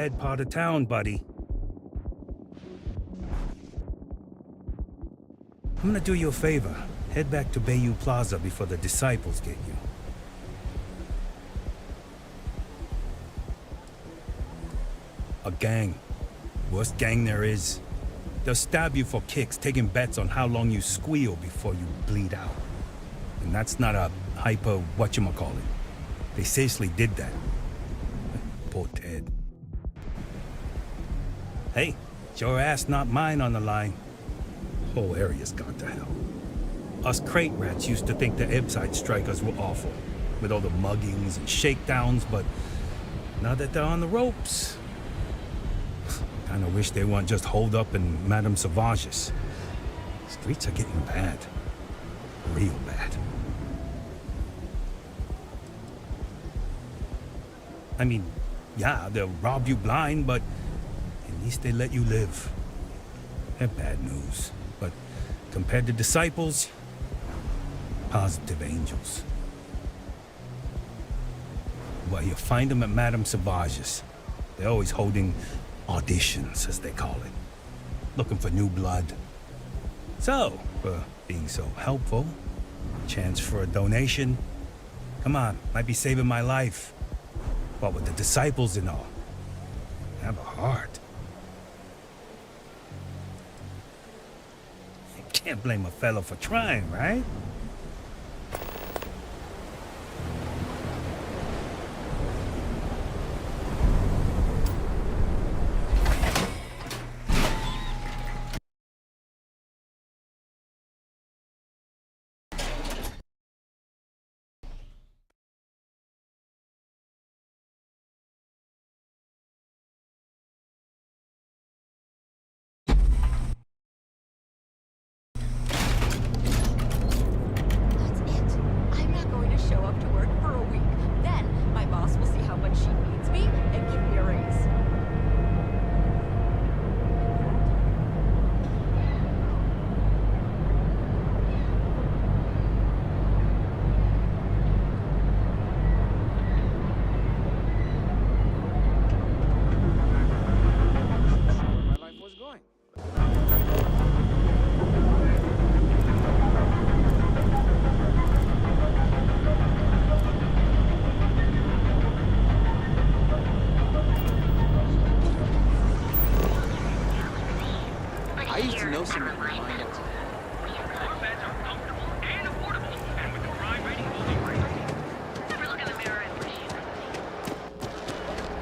bad part of town, buddy. I'm gonna do you a favor. Head back to Bayou Plaza before the disciples get you. A gang. Worst gang there is. They'll stab you for kicks, taking bets on how long you squeal before you bleed out. And that's not a hyper whatchamacallit. They seriously did that. Poor Ted. Hey, it's your ass, not mine on the line. Whole area's gone to hell. Us crate rats used to think the Ebside strikers were awful, with all the muggings and shakedowns, but now that they're on the ropes, kinda wish they weren't just holed up in Madame Sauvage's. Streets are getting bad. Real bad. I mean, yeah, they'll rob you blind, but at least they let you live. They're bad news, but compared to disciples, positive angels. Well, you find them at Madame Sauvage's. They're always holding auditions, as they call it. Looking for new blood. So, for being so helpful, chance for a donation. Come on, might be saving my life. What with the disciples and all. Have a heart. You can't blame a fellow for trying, right?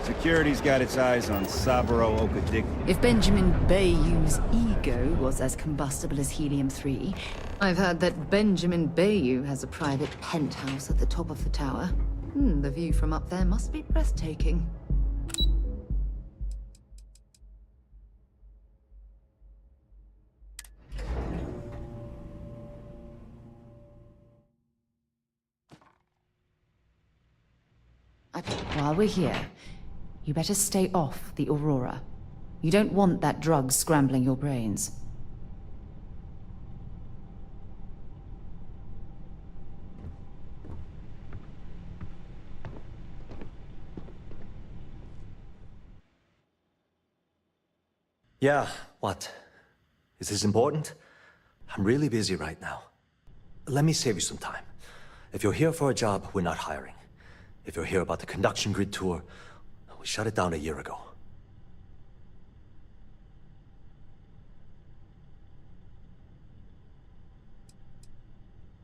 Security's got its eyes on Saburo Okadik. If Benjamin Bayou's ego was as combustible as helium-3, I've heard that Benjamin Bayou has a private penthouse at the top of the tower. The view from up there must be breathtaking. While we're here, you better stay off the Aurora. You don't want that drug scrambling your brains. Yeah, what? Is this important? I'm really busy right now. Let me save you some time. If you're here for a job, we're not hiring. If you're here about the conduction grid tour, we shut it down a year ago.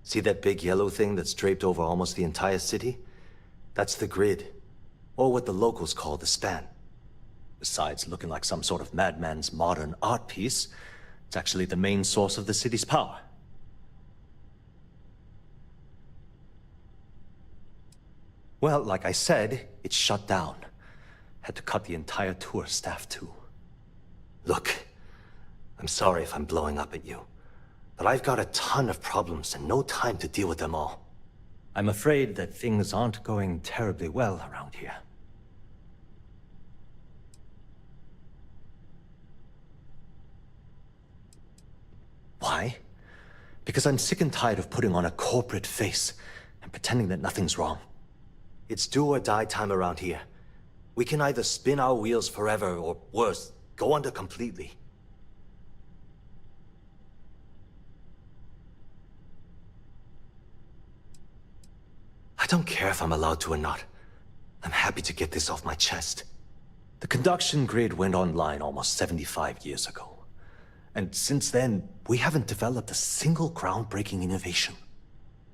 See that big yellow thing that's draped over almost the entire city? That's the grid, or what the locals call the span. Besides looking like some sort of madman's modern art piece, it's actually the main source of the city's power. Well, like I said, it's shut down. Had to cut the entire tour staff too. Look, I'm sorry if I'm blowing up at you, but I've got a ton of problems and no time to deal with them all. I'm afraid that things aren't going terribly well around here. Why? Because I'm sick and tired of putting on a corporate face and pretending that nothing's wrong. It's do or die time around here. We can either spin our wheels forever, or worse, go under completely. I don't care if I'm allowed to or not. I'm happy to get this off my chest. The conduction grid went online almost 75 years ago. And since then, we haven't developed a single groundbreaking innovation.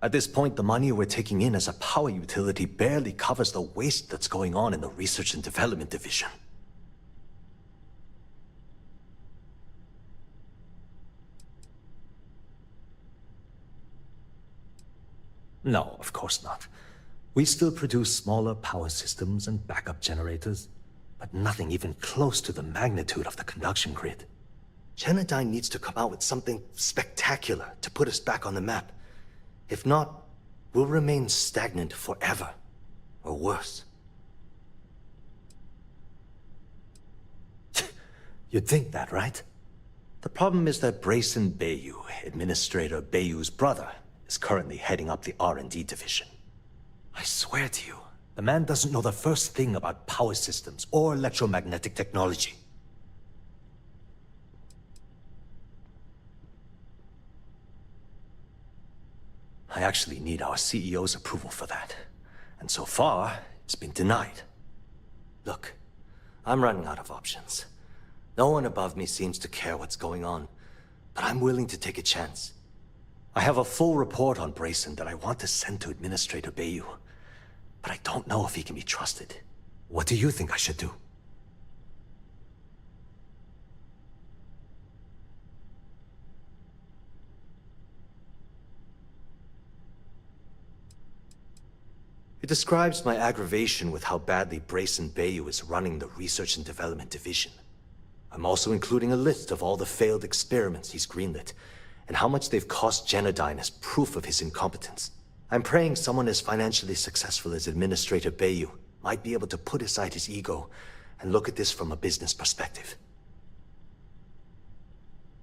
At this point, the money we're taking in as a power utility barely covers the waste that's going on in the research and development division. No, of course not. We still produce smaller power systems and backup generators, but nothing even close to the magnitude of the conduction grid. Genodyne needs to come out with something spectacular to put us back on the map. If not, we'll remain stagnant forever, or worse. You'd think that, right? The problem is that Brayson Bayou, Administrator Bayou's brother, is currently heading up the R&D division. I swear to you, the man doesn't know the first thing about power systems or electromagnetic technology. I actually need our CEO's approval for that. And so far, it's been denied. Look, I'm running out of options. No one above me seems to care what's going on, but I'm willing to take a chance. I have a full report on Brayson that I want to send to Administrator Bayou, but I don't know if he can be trusted. What do you think I should do? It describes my aggravation with how badly Brayson Bayou is running the Research and Development Division. I'm also including a list of all the failed experiments he's greenlit, and how much they've cost Genodyne as proof of his incompetence. I'm praying someone as financially successful as Administrator Bayou might be able to put aside his ego and look at this from a business perspective.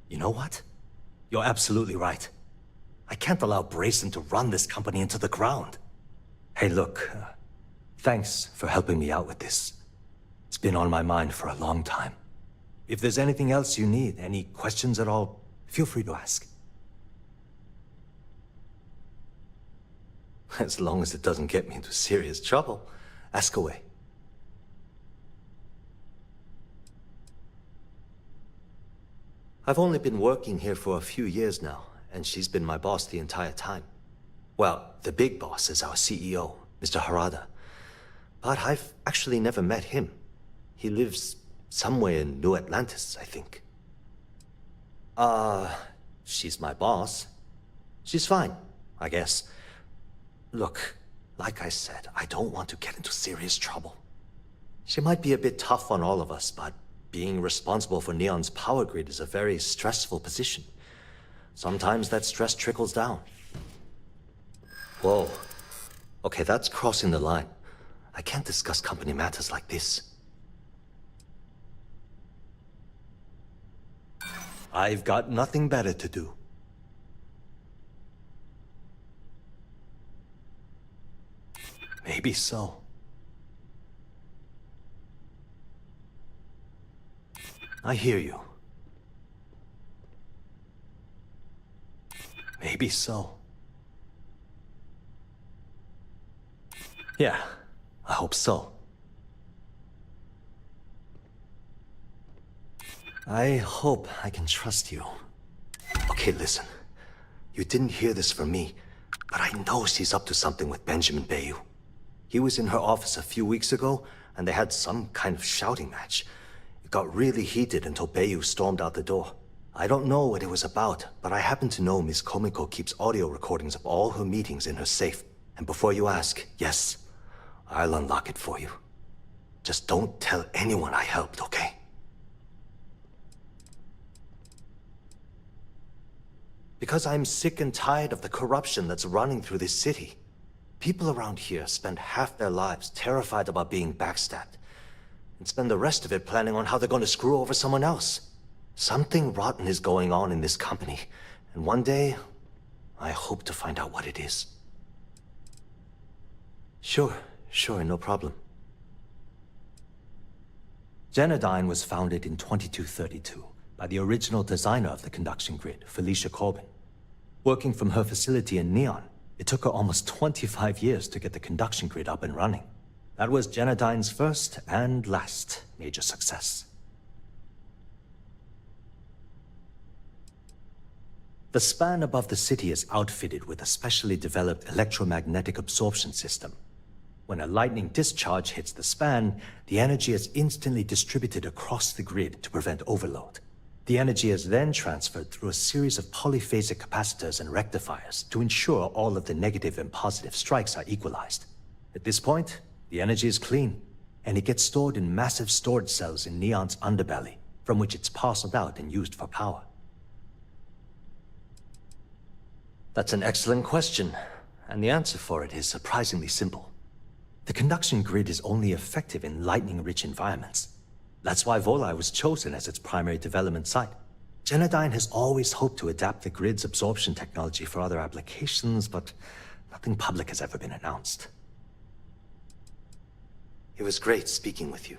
You know what? You're absolutely right. I can't allow Brayson to run this company into the ground. Hey, look, thanks for helping me out with this. It's been on my mind for a long time. If there's anything else you need, any questions at all, feel free to ask. As long as it doesn't get me into serious trouble, ask away. I've only been working here for a few years now, and she's been my boss the entire time. Well, the big boss is our CEO, Mr. Harada. But I've actually never met him. He lives somewhere in New Atlantis, I think. She's my boss. She's fine, I guess. Look, like I said, I don't want to get into serious trouble. She might be a bit tough on all of us, but being responsible for Neon's power grid is a very stressful position. Sometimes that stress trickles down. Whoa. Okay, that's crossing the line. I can't discuss company matters like this. I've got nothing better to do. Maybe so. I hear you. Maybe so. Yeah, I hope so. I hope I can trust you. Okay, listen. You didn't hear this from me, but I know she's up to something with Benjamin Bayou. He was in her office a few weeks ago, and they had some kind of shouting match. It got really heated until Bayou stormed out the door. I don't know what it was about, but I happen to know Miss Komiko keeps audio recordings of all her meetings in her safe. And before you ask, yes, I'll unlock it for you. Just don't tell anyone I helped, okay? Because I'm sick and tired of the corruption that's running through this city. People around here spend half their lives terrified about being backstabbed, and spend the rest of it planning on how they're going to screw over someone else. Something rotten is going on in this company, and one day, I hope to find out what it is. Sure, no problem. Genodyne was founded in 2232 by the original designer of the conduction grid, Felicia Corbin. Working from her facility in Neon, it took her almost 25 years to get the conduction grid up and running. That was Genodyne's first and last major success. The span above the city is outfitted with a specially developed electromagnetic absorption system. When a lightning discharge hits the span, the energy is instantly distributed across the grid to prevent overload. The energy is then transferred through a series of polyphasic capacitors and rectifiers to ensure all of the negative and positive strikes are equalized. At this point, the energy is clean, and it gets stored in massive storage cells in Neon's underbelly, from which it's parceled out and used for power. That's an excellent question, and the answer for it is surprisingly simple. The conduction grid is only effective in lightning-rich environments. That's why Volai was chosen as its primary development site. Genodyne has always hoped to adapt the grid's absorption technology for other applications, but nothing public has ever been announced. It was great speaking with you.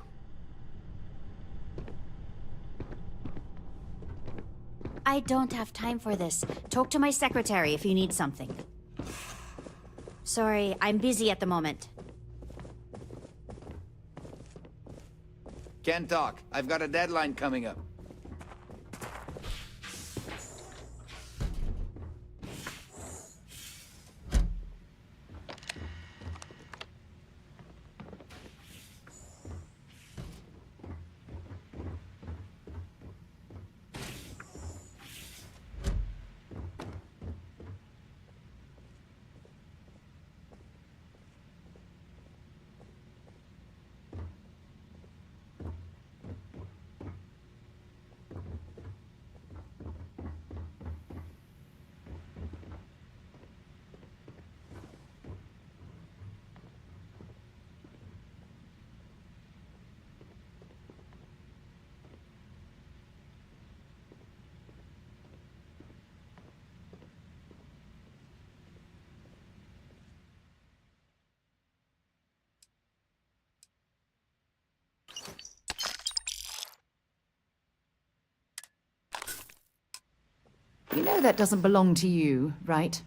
I don't have time for this. Talk to my secretary if you need something. Sorry, I'm busy at the moment. Can't talk. I've got a deadline coming up. You know that doesn't belong to you, right?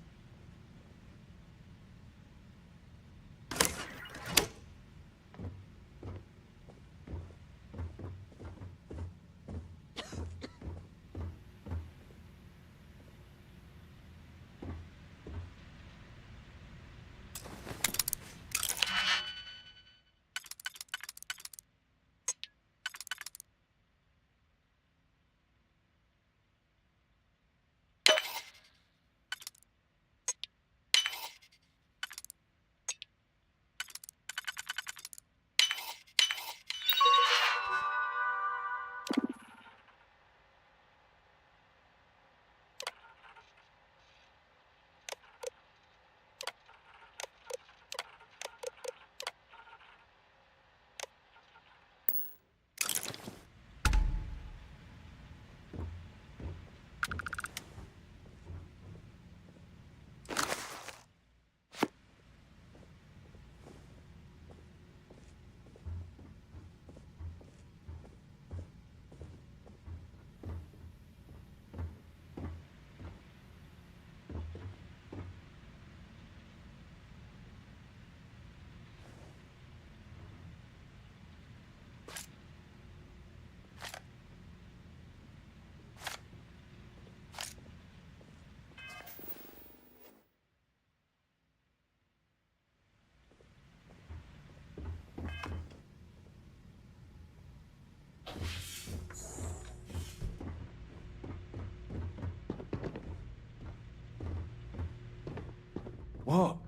Whoa.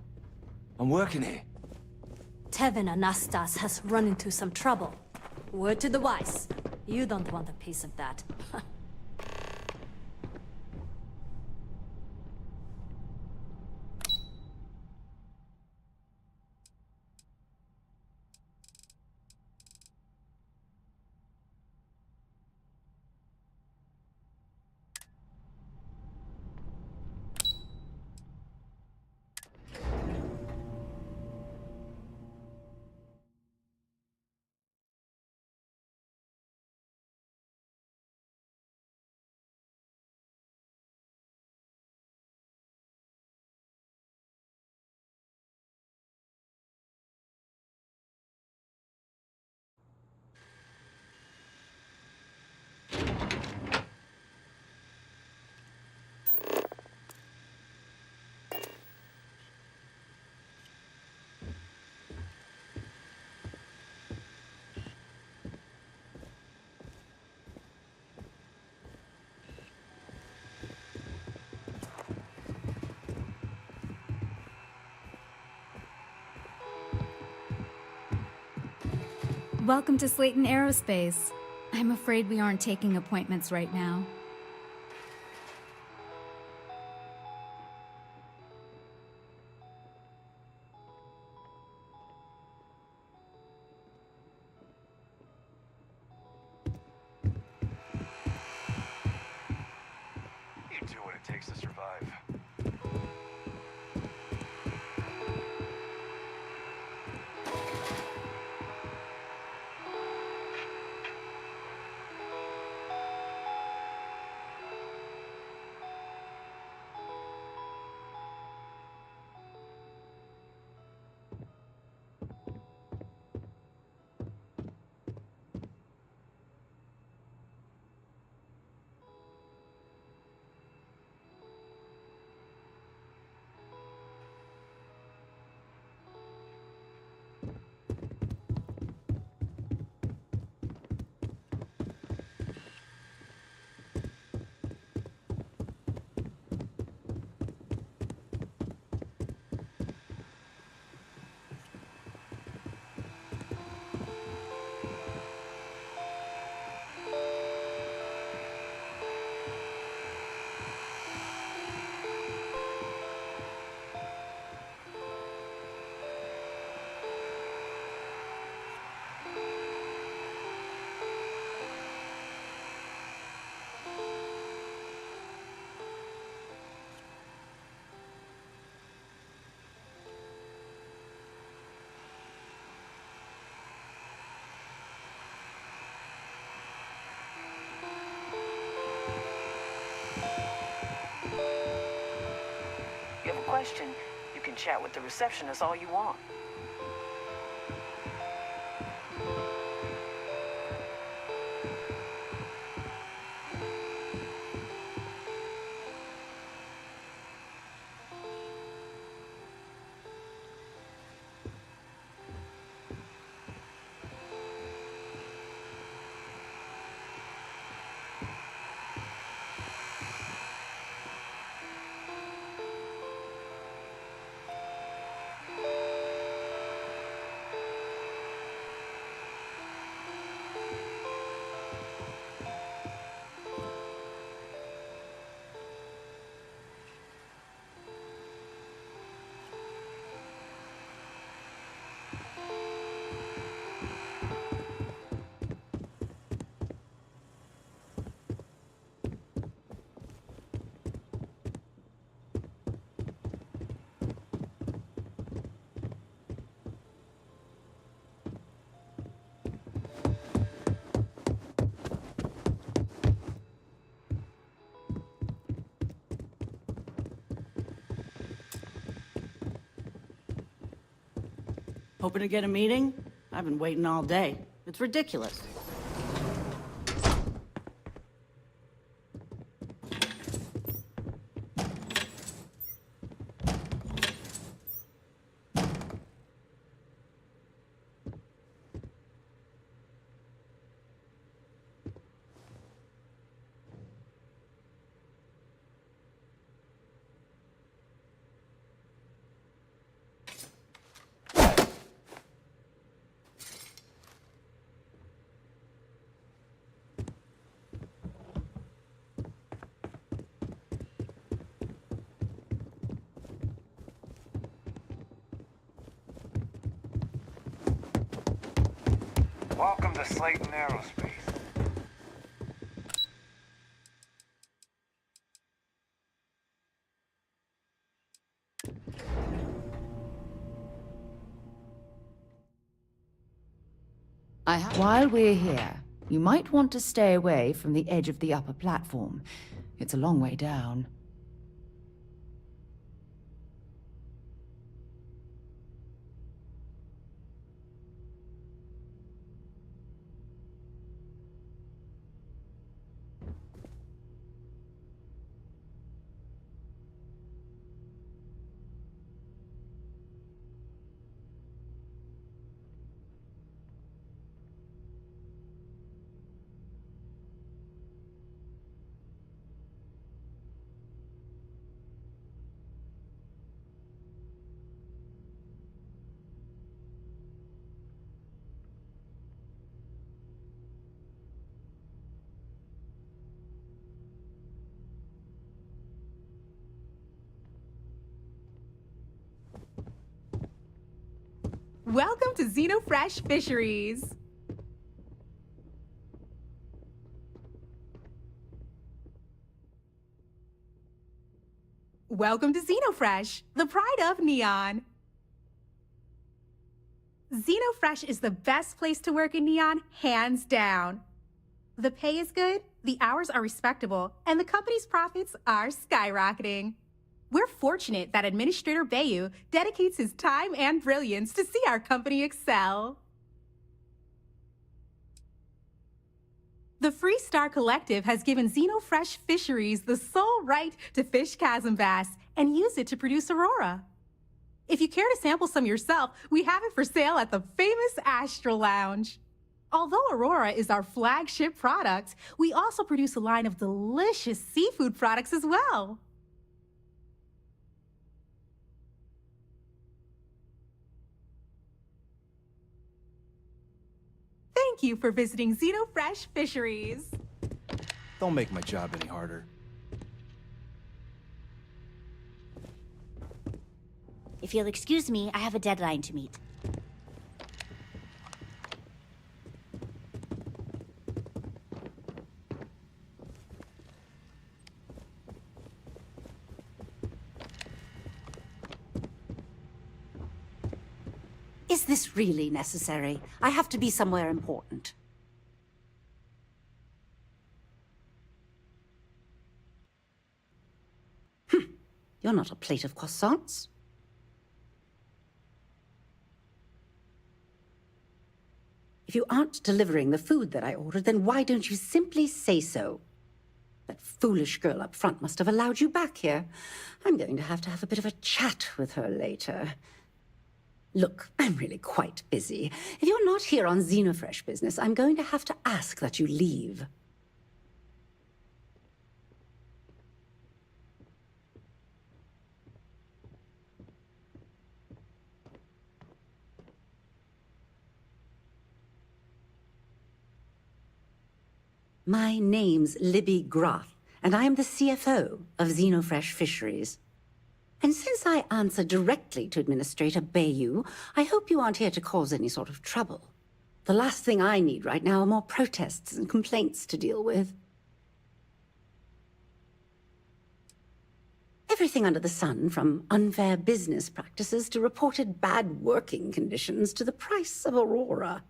I'm working here. Tevin Anastas has run into some trouble. Word to the wise. You don't want a piece of that. Welcome to Slayton Aerospace. I'm afraid we aren't taking appointments right now. You do what it takes to survive. You have a question, you can chat with the receptionist all you want. Hoping to get a meeting? I've been waiting all day. It's ridiculous. Welcome to Slayton Aerospace. While we're here, you might want to stay away from the edge of the upper platform. It's a long way down. Welcome to Xenofresh Fisheries. Welcome to Xenofresh, the pride of Neon. Xenofresh is the best place to work in Neon, hands down. The pay is good, the hours are respectable, and the company's profits are skyrocketing. We're fortunate that Administrator Bayu dedicates his time and brilliance to see our company excel. The Freestar Collective has given Xenofresh Fisheries the sole right to fish chasm bass and use it to produce Aurora. If you care to sample some yourself, we have it for sale at the famous Astral Lounge. Although Aurora is our flagship product, we also produce a line of delicious seafood products as well. Thank you for visiting Xenofresh Fisheries. Don't make my job any harder. If you'll excuse me, I have a deadline to meet. Is this really necessary? I have to be somewhere important. You're not a plate of croissants. If you aren't delivering the food that I ordered, then why don't you simply say so? That foolish girl up front must have allowed you back here. I'm going to have a bit of a chat with her later. Look, I'm really quite busy. If you're not here on Xenofresh business, I'm going to have to ask that you leave. My name's Libby Groth, and I am the CFO of Xenofresh Fisheries. And since I answer directly to Administrator Bayu, I hope you aren't here to cause any sort of trouble. The last thing I need right now are more protests and complaints to deal with. Everything under the sun, from unfair business practices to reported bad working conditions to the price of Aurora.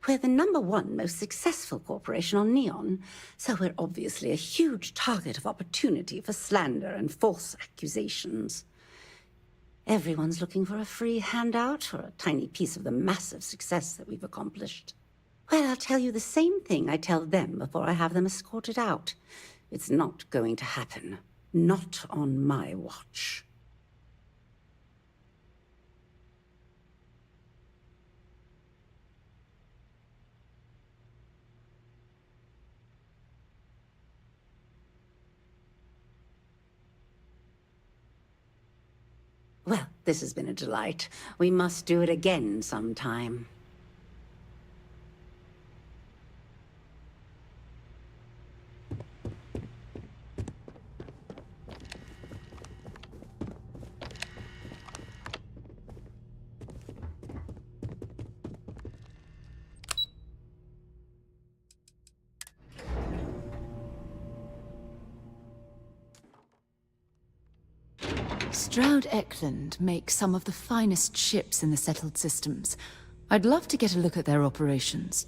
We're the #1 most successful corporation on Neon, so we're obviously a huge target of opportunity for slander and false accusations. Everyone's looking for a free handout or a tiny piece of the massive success that we've accomplished. Well, I'll tell you the same thing I tell them before I have them escorted out. It's not going to happen. Not on my watch. Well, this has been a delight. We must do it again sometime. Stroud Eklund makes some of the finest ships in the settled systems. I'd love to get a look at their operations.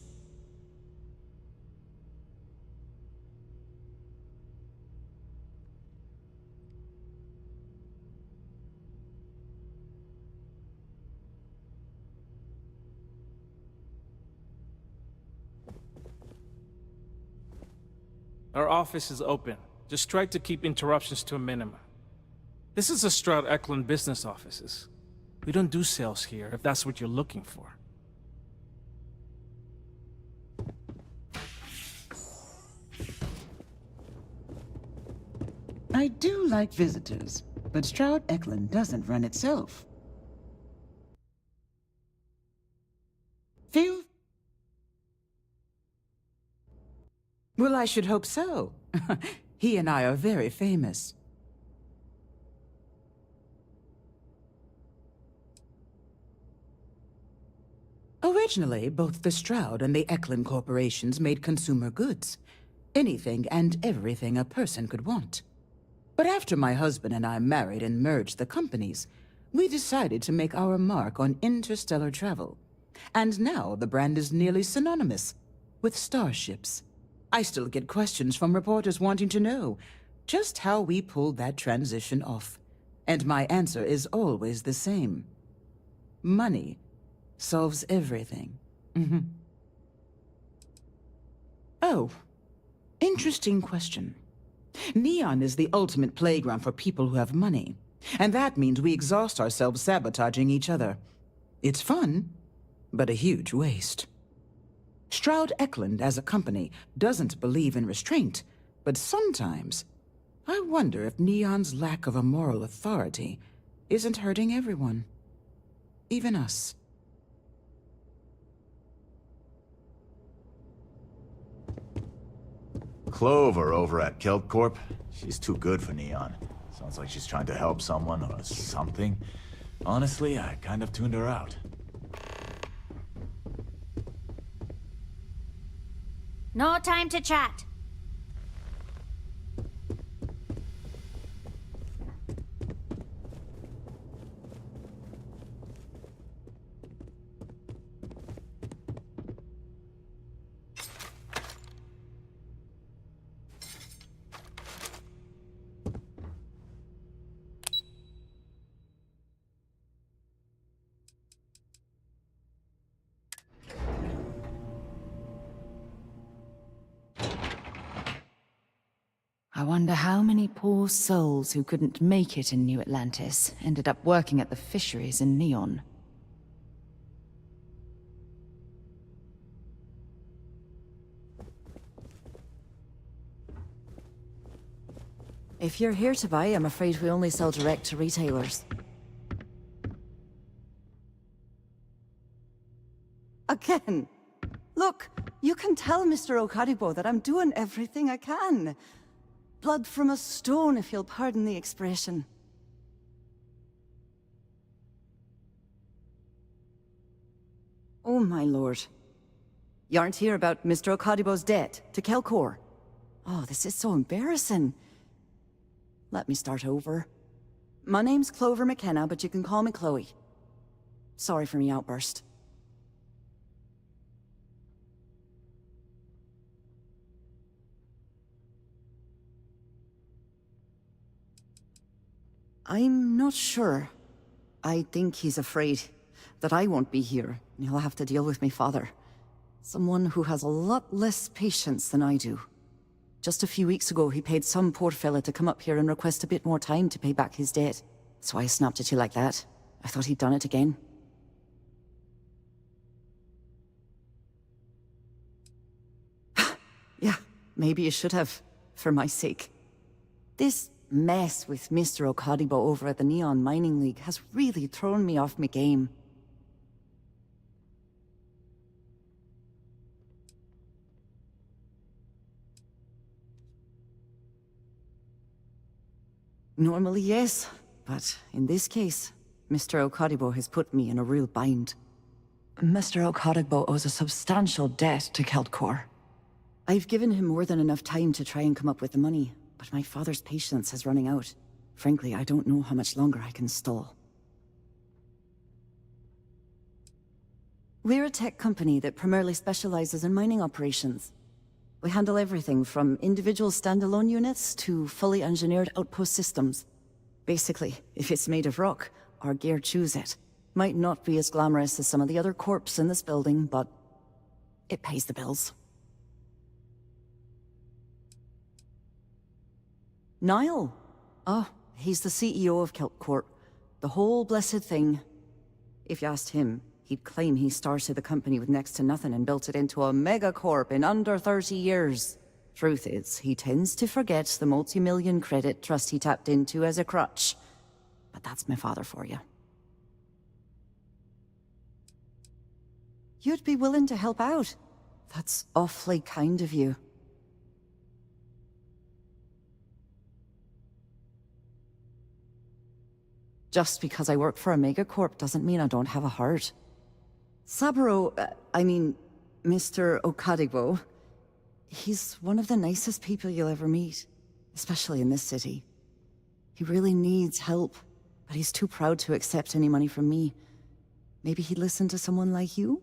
Our office is open. Just try to keep interruptions to a minimum. This is a Stroud Eklund business offices. We don't do sales here, if that's what you're looking for. I do like visitors, but Stroud Eklund doesn't run itself. Feel? Well, I should hope so. He and I are very famous. Originally, both the Stroud and the Eklund corporations made consumer goods. Anything and everything a person could want. But after my husband and I married and merged the companies, we decided to make our mark on interstellar travel. And now the brand is nearly synonymous with starships. I still get questions from reporters wanting to know just how we pulled that transition off. And my answer is always the same. Money solves everything. Oh, interesting question. Neon is the ultimate playground for people who have money. And that means we exhaust ourselves sabotaging each other. It's fun, but a huge waste. Stroud Eklund, as a company, doesn't believe in restraint, but sometimes I wonder if Neon's lack of a moral authority isn't hurting everyone. Even us. Clover over at Kelp Corp. She's too good for Neon. Sounds like she's trying to help someone or something. Honestly, I kind of tuned her out. No time to chat. I wonder how many poor souls who couldn't make it in New Atlantis ended up working at the fisheries in Neon. If you're here to buy, I'm afraid we only sell direct to retailers. Again! Look, you can tell Mr. Okaribo that I'm doing everything I can. Blood from a stone, if you'll pardon the expression. Oh, my lord. You aren't here about Mr. Okaribo's debt to Kelcor? Oh, this is so embarrassing. Let me start over. My name's Clover McKenna, but you can call me Chloe. Sorry for me outburst. I'm not sure. I think he's afraid that I won't be here, and he'll have to deal with my father. Someone who has a lot less patience than I do. Just a few weeks ago, he paid some poor fella to come up here and request a bit more time to pay back his debt. So I snapped at you like that. I thought he'd done it again. Yeah, maybe you should have, for my sake. This mess with Mr. Okaribo over at the Neon Mining League has really thrown me off my game. Normally, yes, but in this case, Mr. Okaribo has put me in a real bind. Mr. Okaribo owes a substantial debt to Keltcor. I've given him more than enough time to try and come up with the money, but my father's patience is running out. Frankly, I don't know how much longer I can stall. We're a tech company that primarily specializes in mining operations. We handle everything from individual standalone units to fully engineered outpost systems. Basically, if it's made of rock, our gear chews it. Might not be as glamorous as some of the other corps in this building, but it pays the bills. Niall? Oh, he's the CEO of Kelp Corp. The whole blessed thing. If you asked him, he'd claim he started the company with next to nothing and built it into a megacorp in under 30 years. Truth is, he tends to forget the multi-million credit trust he tapped into as a crutch. But that's my father for you. You'd be willing to help out. That's awfully kind of you. Just because I work for a megacorp doesn't mean I don't have a heart. Saburo, I mean, Mr. Okadigbo, he's one of the nicest people you'll ever meet, especially in this city. He really needs help, but he's too proud to accept any money from me. Maybe he'd listen to someone like you?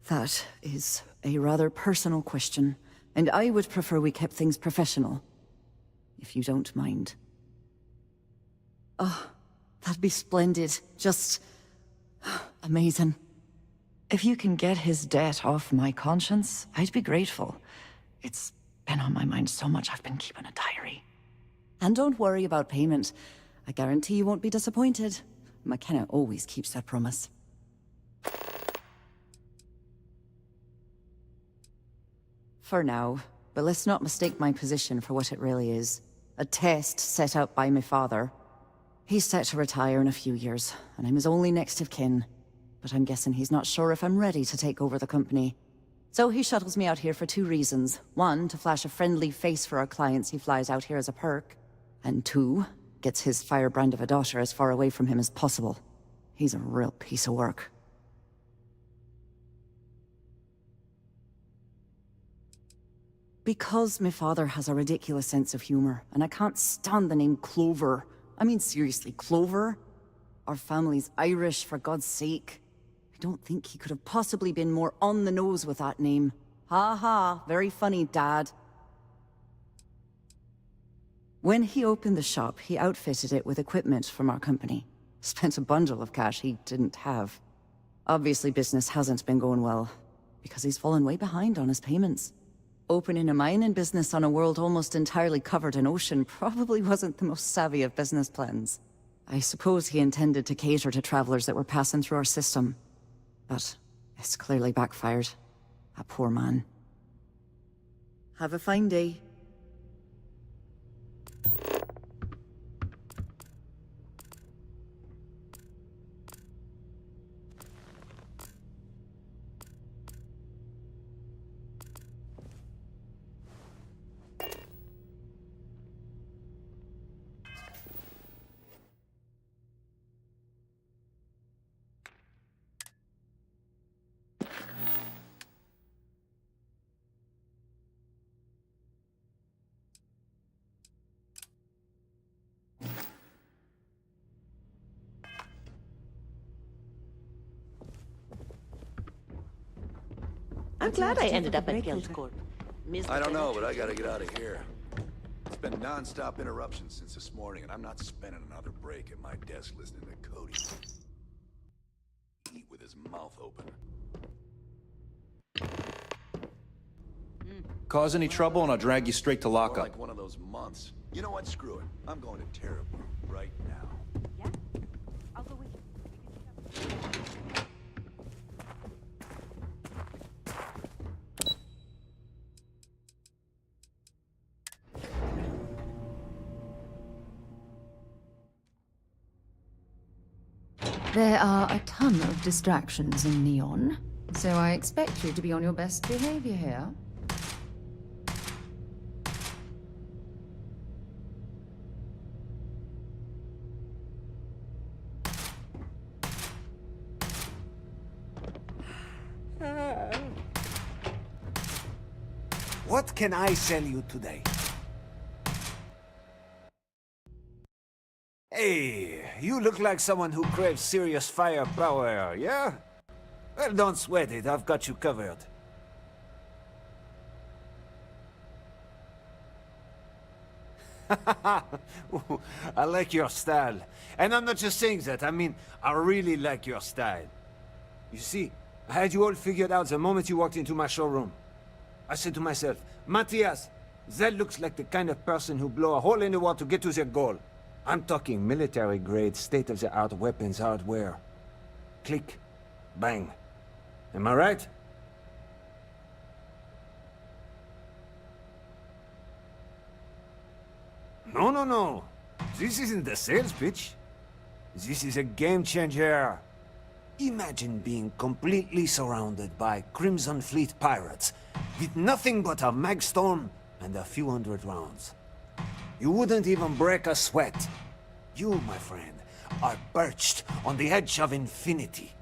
That is a rather personal question, and I would prefer we kept things professional, if you don't mind. Oh, that'd be splendid. Just amazing. If you can get his debt off my conscience, I'd be grateful. It's been on my mind so much I've been keeping a diary. And don't worry about payment. I guarantee you won't be disappointed. McKenna always keeps that promise. For now, but let's not mistake my position for what it really is. A test set out by my father. He's set to retire in a few years, and I'm his only next of kin. But I'm guessing he's not sure if I'm ready to take over the company. So he shuttles me out here for two reasons. One, to flash a friendly face for our clients he flies out here as a perk. And two, gets his firebrand of a daughter as far away from him as possible. He's a real piece of work. Because my father has a ridiculous sense of humor, and I can't stand the name Clover. I mean, seriously, Clover? Our family's Irish, for God's sake. I don't think he could have possibly been more on the nose with that name. Ha ha, very funny, Dad. When he opened the shop, he outfitted it with equipment from our company. Spent a bundle of cash he didn't have. Obviously, business hasn't been going well, because he's fallen way behind on his payments. Opening a mining business on a world almost entirely covered in ocean probably wasn't the most savvy of business plans. I suppose he intended to cater to travelers that were passing through our system. But it's clearly backfired. A poor man. Have a fine day. I'm glad I ended up at Guild Corp. I don't know, but I gotta get out of here. It's been non-stop interruptions since this morning, and I'm not spending another break at my desk listening to Cody eat with his mouth open. Cause any trouble and I'll drag you straight to lockup. Like one of those months. You know what? Screw it. I'm going to Terrible right now. Yeah? I'll go with you. There are a ton of distractions in Neon, so I expect you to be on your best behavior here. What can I sell you today? Hey, you look like someone who craves serious firepower, yeah? Well, don't sweat it, I've got you covered. I like your style. And I'm not just saying that, I mean, I really like your style. You see, I had you all figured out the moment you walked into my showroom. I said to myself, Matthias, that looks like the kind of person who blow a hole in the wall to get to their goal. I'm talking military-grade, state-of-the-art weapons hardware. Click. Bang. Am I right? No, no, no. This isn't a sales pitch. This is a game changer. Imagine being completely surrounded by Crimson Fleet pirates with nothing but a magstorm and a few hundred rounds. You wouldn't even break a sweat. You, my friend, are perched on the edge of infinity.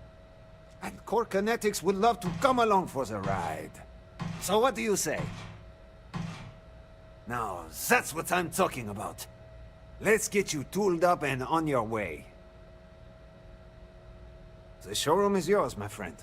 And Core Kinetics would love to come along for the ride. So what do you say? Now, that's what I'm talking about. Let's get you tooled up and on your way. The showroom is yours, my friend.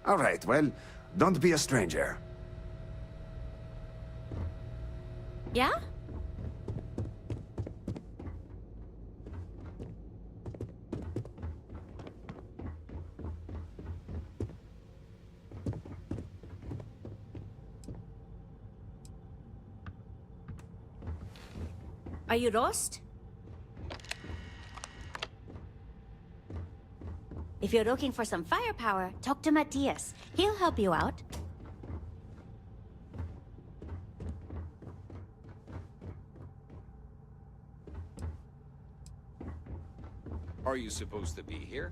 All right, well, don't be a stranger. Yeah? Are you lost? If you're looking for some firepower, talk to Matthias. He'll help you out. Are you supposed to be here?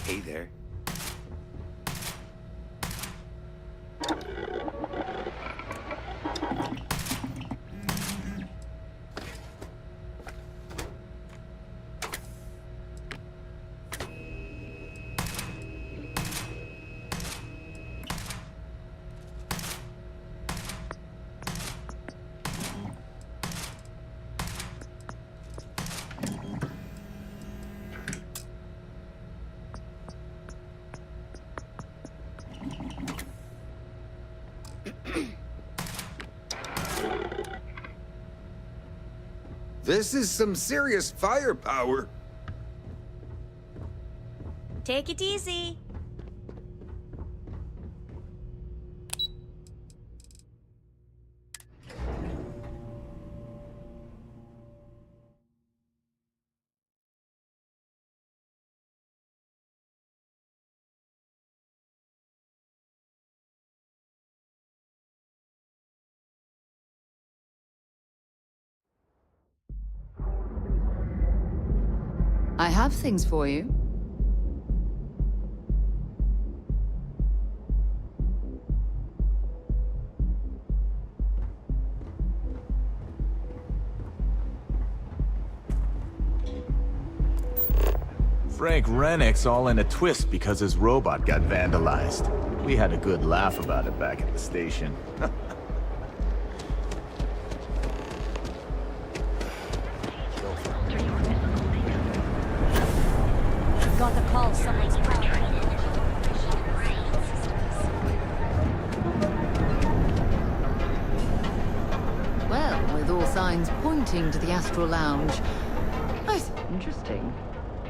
Hey there. This is some serious firepower. Take it easy. I have things for you. Frank Rennick's all in a twist because his robot got vandalized. We had a good laugh about it back at the station. Got a call, someone's Well, with all signs pointing to the Astral Lounge. Interesting.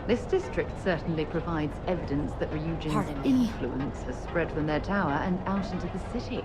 This district certainly provides evidence that Ryujin's influence has spread from their tower and out into the city.